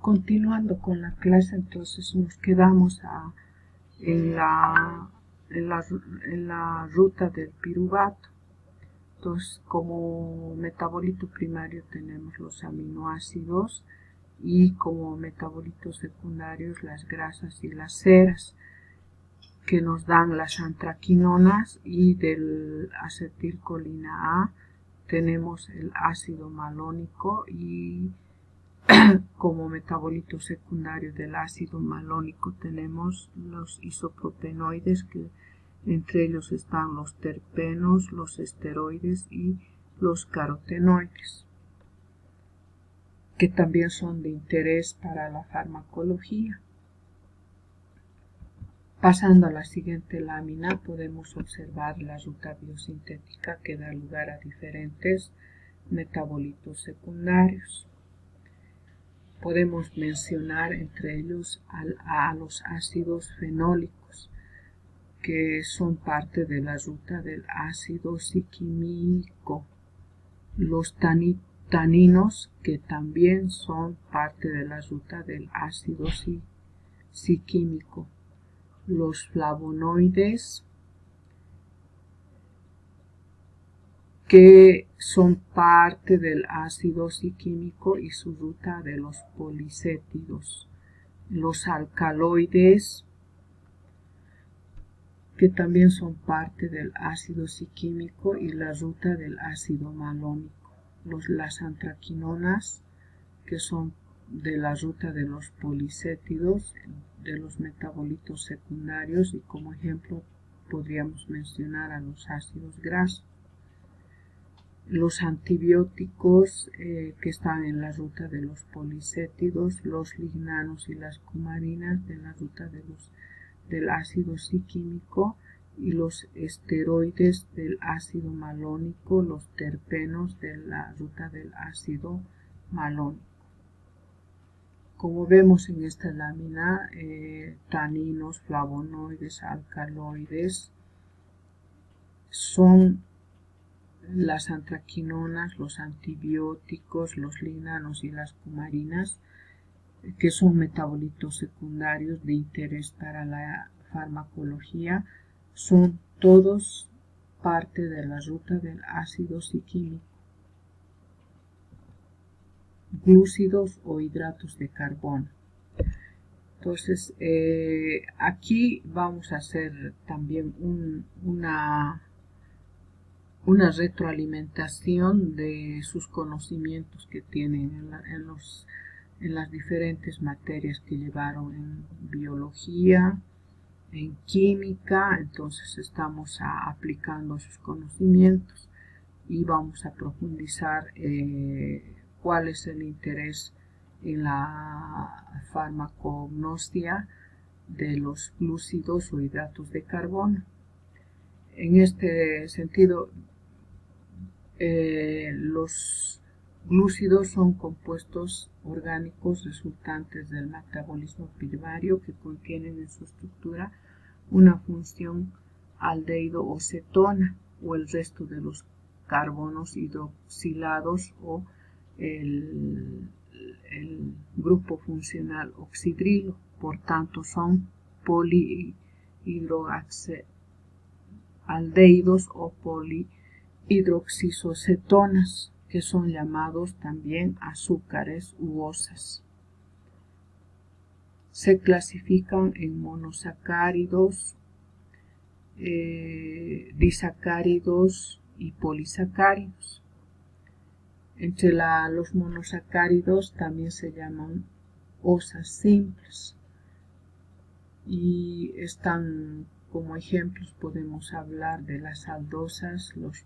Continuando con la clase, entonces nos quedamos en la ruta del piruvato. Entonces, como metabolito primario tenemos los aminoácidos y como metabolitos secundarios las grasas y las ceras, que nos dan las antraquinonas, y del acetilcolina A tenemos el ácido malónico, y como metabolito secundario del ácido malónico tenemos los isopropenoides, que entre ellos están los terpenos, los esteroides y los carotenoides, que también son de interés para la farmacología. Pasando a la siguiente lámina, podemos observar la ruta biosintética que da lugar a diferentes metabolitos secundarios. Podemos mencionar entre ellos a los ácidos fenólicos, que son parte de la ruta del ácido ciquímico, los taninos, que también son parte de la ruta del ácido ciquímico, los flavonoides, que son parte del ácido ciquímico y su ruta de los policétidos, los alcaloides, que también son parte del ácido ciquímico y la ruta del ácido malónico, las antraquinonas, que son de la ruta de los policétidos, de los metabolitos secundarios, y como ejemplo podríamos mencionar a los ácidos grasos. Los antibióticos, que están en la ruta de los policétidos, los lignanos y las cumarinas de la ruta del ácido ciquímico, y los esteroides del ácido malónico, los terpenos de la ruta del ácido malónico. Como vemos en esta lámina, taninos, flavonoides, alcaloides son las antraquinonas, los antibióticos, los lignanos y las cumarinas, que son metabolitos secundarios de interés para la farmacología, son todos parte de la ruta del ácido ciquímico. Glúcidos o hidratos de carbono. Entonces, aquí vamos a hacer también una retroalimentación de sus conocimientos que tienen en las diferentes materias que llevaron en biología, en química. Entonces estamos aplicando sus conocimientos y vamos a profundizar cuál es el interés en la farmacognosia de los glúcidos o hidratos de carbono. En este sentido, los glúcidos son compuestos orgánicos resultantes del metabolismo primario, que contienen en su estructura una función aldehído o cetona, o el resto de los carbonos hidroxilados, o el grupo funcional oxidrilo. Por tanto, son polihidroxaldehídos o polihidroxisocetonas, que son llamados también azúcares u osas. Se clasifican en monosacáridos, disacáridos y polisacáridos. Entre los monosacáridos también se llaman osas simples, y están como ejemplos, podemos hablar de las aldosas, los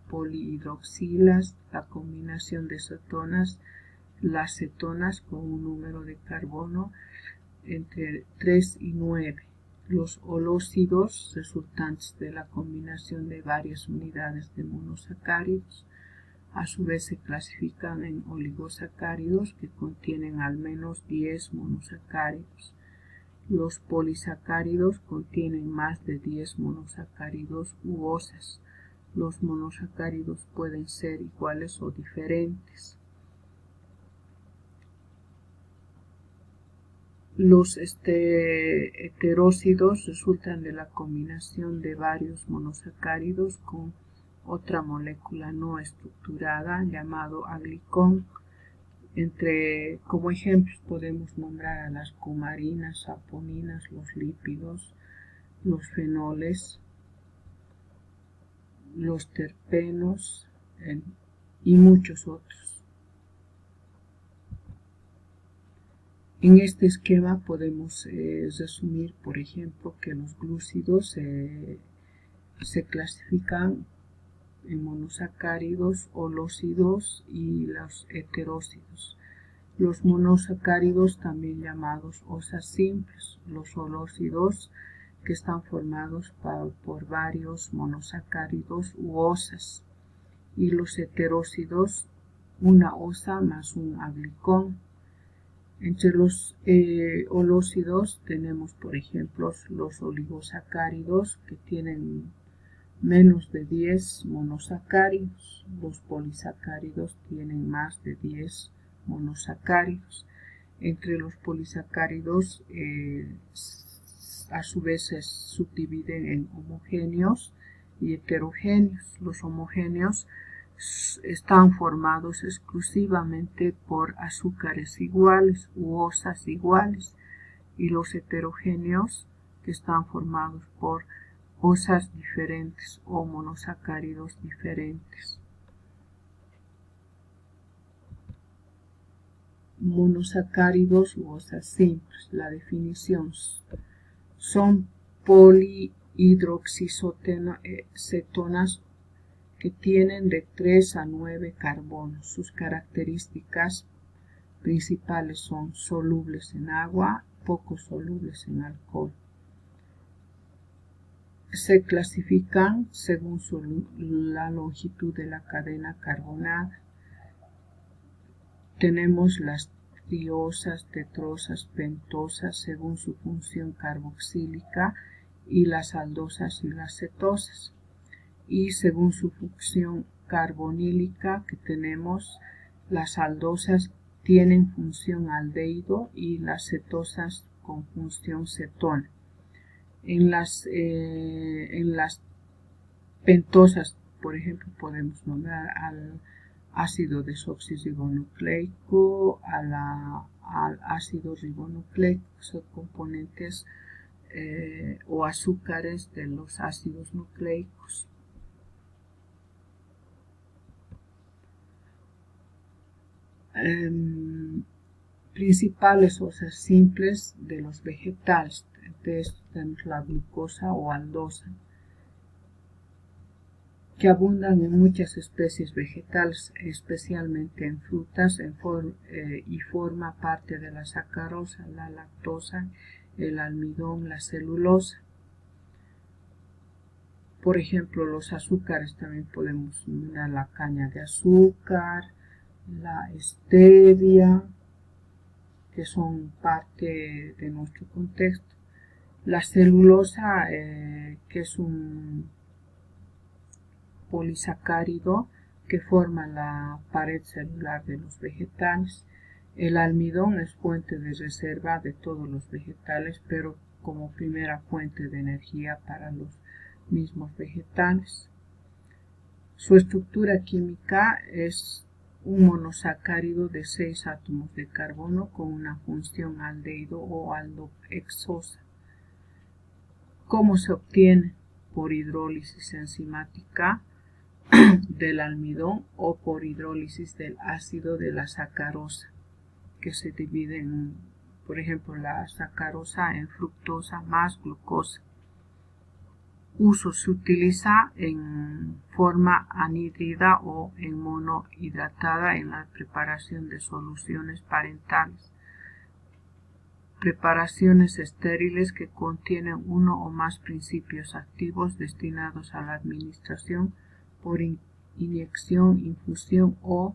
polihidroxilas, la combinación de cetonas, las cetonas con un número de carbono entre 3 y 9, los holócidos resultantes de la combinación de varias unidades de monosacáridos. A su vez se clasifican en oligosacáridos, que contienen al menos 10 monosacáridos. Los polisacáridos contienen más de 10 monosacáridos u osas. Los monosacáridos pueden ser iguales o diferentes. Los heterócidos resultan de la combinación de varios monosacáridos con otra molécula no estructurada llamado aglicón. Como ejemplos podemos nombrar a las cumarinas, saponinas, los lípidos, los fenoles, los terpenos y muchos otros. En este esquema podemos resumir, por ejemplo, que los glúcidos se clasifican en monosacáridos, holócidos y los heterócidos. Los monosacáridos, también llamados osas simples, los holócidos, que están formados por varios monosacáridos u osas, y los heterócidos, una osa más un aglicón. Entre los holócidos tenemos, por ejemplo, los oligosacáridos, que tienen menos de 10 monosacáridos. Los polisacáridos tienen más de 10 monosacáridos. Entre los polisacáridos a su vez se subdividen en homogéneos y heterogéneos. Los homogéneos están formados exclusivamente por azúcares iguales u osas iguales, y los heterogéneos, que están formados por osas diferentes o monosacáridos diferentes. Monosacáridos u osas simples. La definición: son polihidroxicetonas que tienen de 3 a 9 carbonos. Sus características principales son solubles en agua, poco solubles en alcohol. Se clasifican según la longitud de la cadena carbonada. Tenemos las triosas, tetrosas, pentosas según su función carboxílica, y las aldosas y las cetosas. Y según su función carbonílica, que tenemos las aldosas tienen función aldehído y las cetosas con función cetona. En las pentosas, por ejemplo, podemos nombrar al ácido desoxirribonucleico, al ácido ribonucleico, que son componentes o azúcares de los ácidos nucleicos. Principales osas simples de los vegetales. De esto tenemos la glucosa o aldosa, que abundan en muchas especies vegetales, especialmente en frutas, y forma parte de la sacarosa, la lactosa, el almidón, la celulosa. Por ejemplo, los azúcares también podemos mirar la caña de azúcar, la stevia, que son parte de nuestro contexto. La celulosa, que es un polisacárido que forma la pared celular de los vegetales. El almidón es fuente de reserva de todos los vegetales, pero como primera fuente de energía para los mismos vegetales. Su estructura química es un monosacárido de 6 átomos de carbono con una función aldehído o aldohexosa. ¿Cómo se obtiene? Por hidrólisis enzimática del almidón o por hidrólisis del ácido de la sacarosa, que se divide en, por ejemplo, la sacarosa en fructosa más glucosa. Uso: se utiliza en forma anhídrida o en monohidratada en la preparación de soluciones parentales. Preparaciones estériles que contienen uno o más principios activos destinados a la administración por inyección, infusión o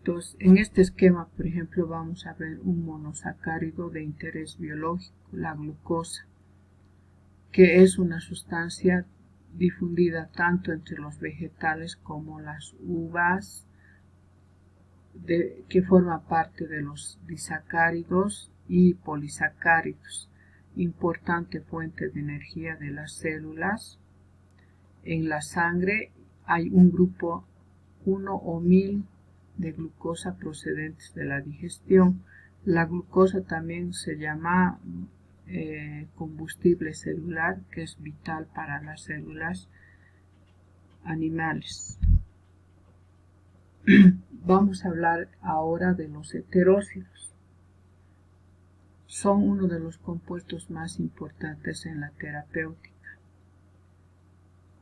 Entonces, en este esquema, por ejemplo, vamos a ver un monosacárido de interés biológico, la glucosa, que es una sustancia difundida tanto entre los vegetales como las uvas, que forma parte de los disacáridos y polisacáridos, importante fuente de energía de las células. En la sangre hay un grupo 1 o 1000 de glucosa procedentes de la digestión. La glucosa también se llama combustible celular, que es vital para las células animales. Vamos a hablar ahora de los heterócidos. Son uno de los compuestos más importantes en la terapéutica.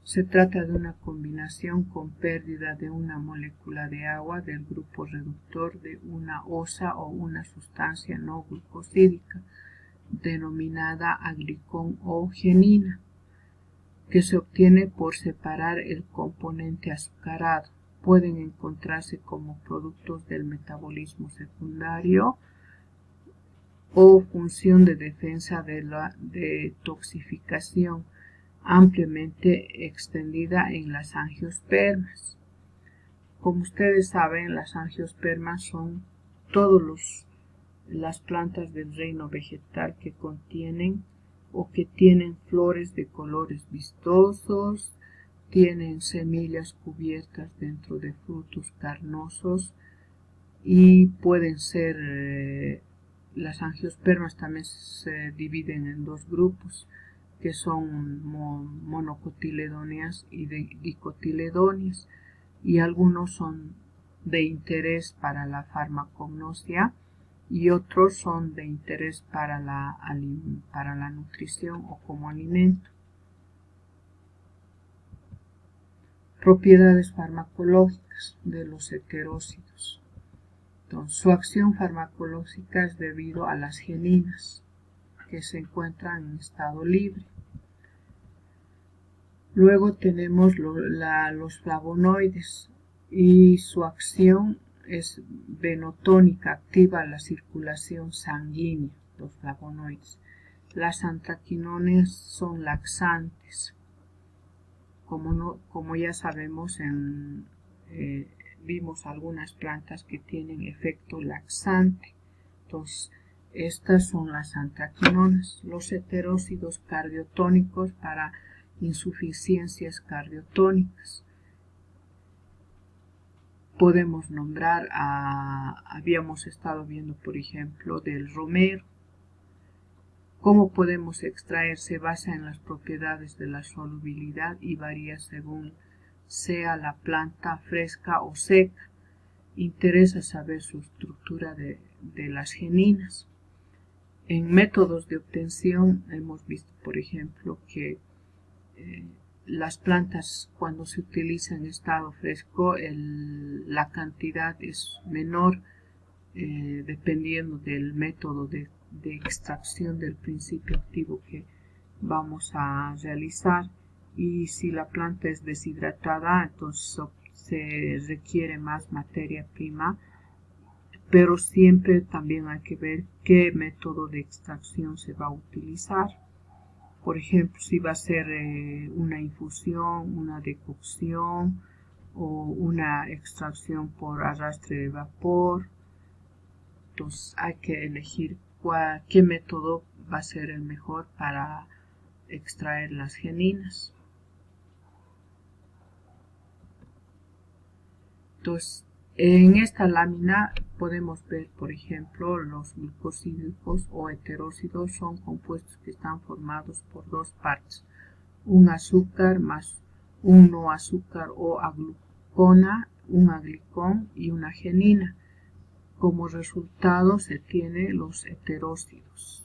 Se trata de una combinación con pérdida de una molécula de agua del grupo reductor de una osa o una sustancia no glucosídica, denominada aglicón o genina, que se obtiene por separar el componente azucarado. Pueden encontrarse como productos del metabolismo secundario o función de defensa de la detoxificación, ampliamente extendida en las angiospermas. Como ustedes saben, las angiospermas son todas las plantas del reino vegetal que contienen o que tienen flores de colores vistosos, tienen semillas cubiertas dentro de frutos carnosos y pueden ser, las angiospermas también se dividen en dos grupos, que son monocotiledóneas y dicotiledóneas, y algunos son de interés para la farmacognosia y otros son de interés para la nutrición o como alimento. Propiedades farmacológicas de los heterócidos. Entonces, su acción farmacológica es debido a las geninas, que se encuentran en estado libre. Luego tenemos los flavonoides, y su acción es venotónica, activa la circulación sanguínea, los flavonoides. Las antraquinones son laxantes. Como ya sabemos, vimos algunas plantas que tienen efecto laxante. Entonces, estas son las antraquinonas. Los heterócidos cardiotónicos para insuficiencias cardiotónicas. Podemos nombrar, habíamos estado viendo, por ejemplo, del romero. ¿Cómo podemos extraer? Se basa en las propiedades de la solubilidad y varía según sea la planta fresca o seca. Interesa saber su estructura de las geninas. En métodos de obtención hemos visto, por ejemplo, que las plantas, cuando se utiliza en estado fresco, la cantidad es menor dependiendo del método de extracción del principio activo que vamos a realizar, y si la planta es deshidratada, entonces se requiere más materia prima, pero siempre también hay que ver qué método de extracción se va a utilizar. Por ejemplo, si va a ser una infusión, una decocción o una extracción por arrastre de vapor. Entonces hay que elegir qué método va a ser el mejor para extraer las geninas. Entonces, en esta lámina podemos ver, por ejemplo, los glucosídicos o heterócidos son compuestos que están formados por dos partes, un azúcar más un no azúcar o aglucona, un aglicón y una genina. Como resultado se tiene los heterócidos.